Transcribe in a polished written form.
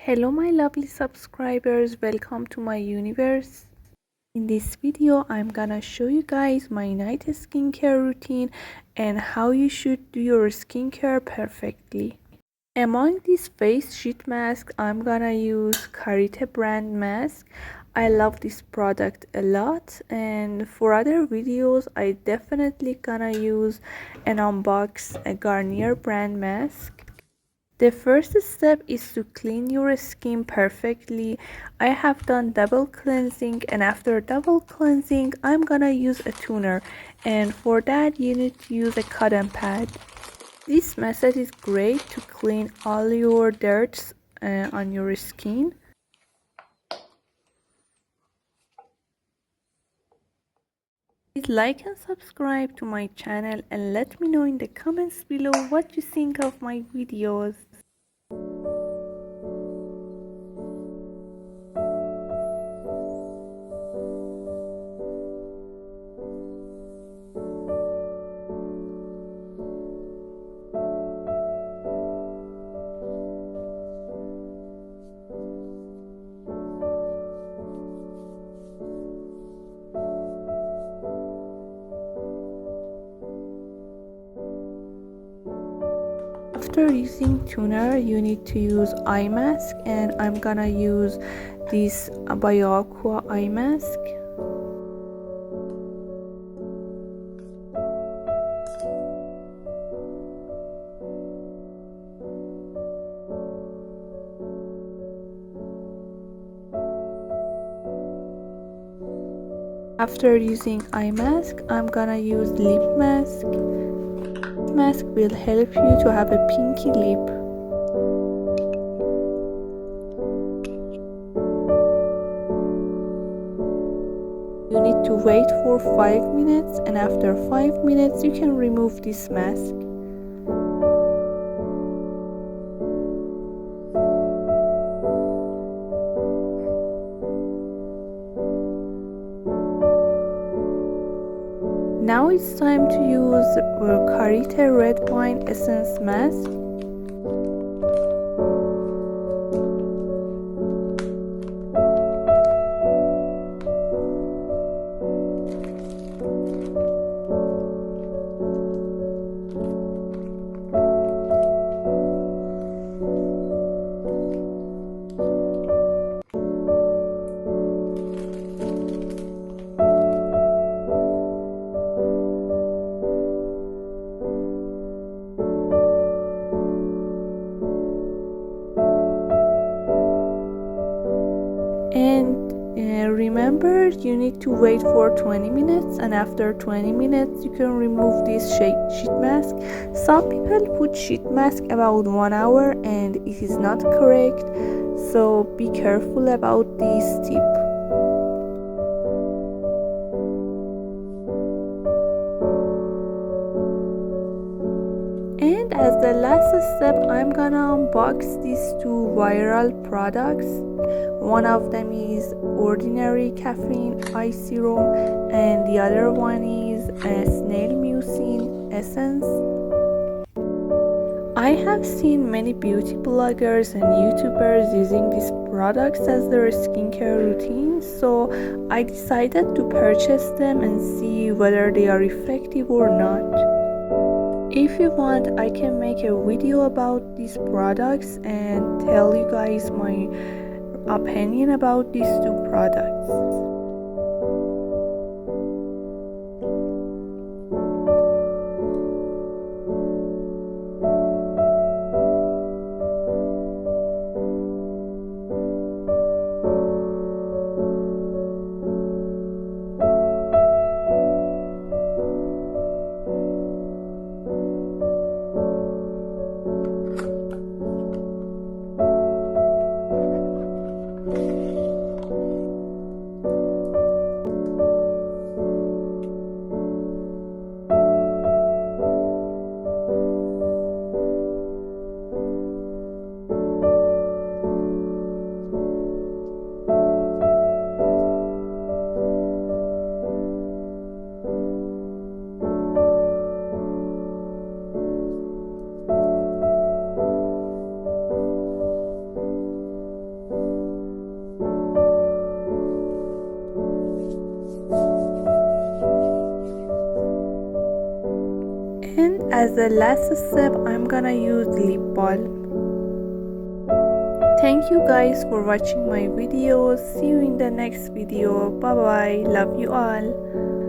Hello my lovely subscribers, welcome to my universe. In this video I'm gonna show you guys my night skincare routine and how you should do your skincare perfectly. Among these face sheet masks I'm gonna use Karite brand mask. I love this product a lot, and for other videos I definitely gonna use an unbox a Garnier brand mask. The first step is to clean your skin perfectly. I have done double cleansing, and after double cleansing I'm gonna use a toner, and for that you need to use a cotton pad. This method is great to clean all your dirt on your skin. Please like and subscribe to my channel and let me know in the comments below what you think of my videos. After using toner, you need to use eye mask, and I'm gonna use this Aqua eye mask. After using eye mask, I'm gonna use lip mask. Mask will help you to have a pinky lip. You need to wait for 5 minutes, and after 5 minutes you can remove this mask. Now it's time to use Karite red wine essence mask. And remember, you need to wait for 20 minutes, and after 20 minutes you can remove this sheet mask. Some people put sheet mask about 1 hour, and it is not correct, so be careful about this tip. And as the last step, I'm gonna unbox these two viral products. One of them is Ordinary Caffeine eye serum, and the other one is snailmucin essence. I have seen many beauty bloggers and YouTubers using these products as their skincare routine, so I decided to purchase them and see whether they are effective or not. If you want, I can make a video about these products and tell you guys my opinion about these two products. as the last step, I'm gonna use lip balm. Thank you guys for watching my videos. See you in the next video. Bye bye. Love you all.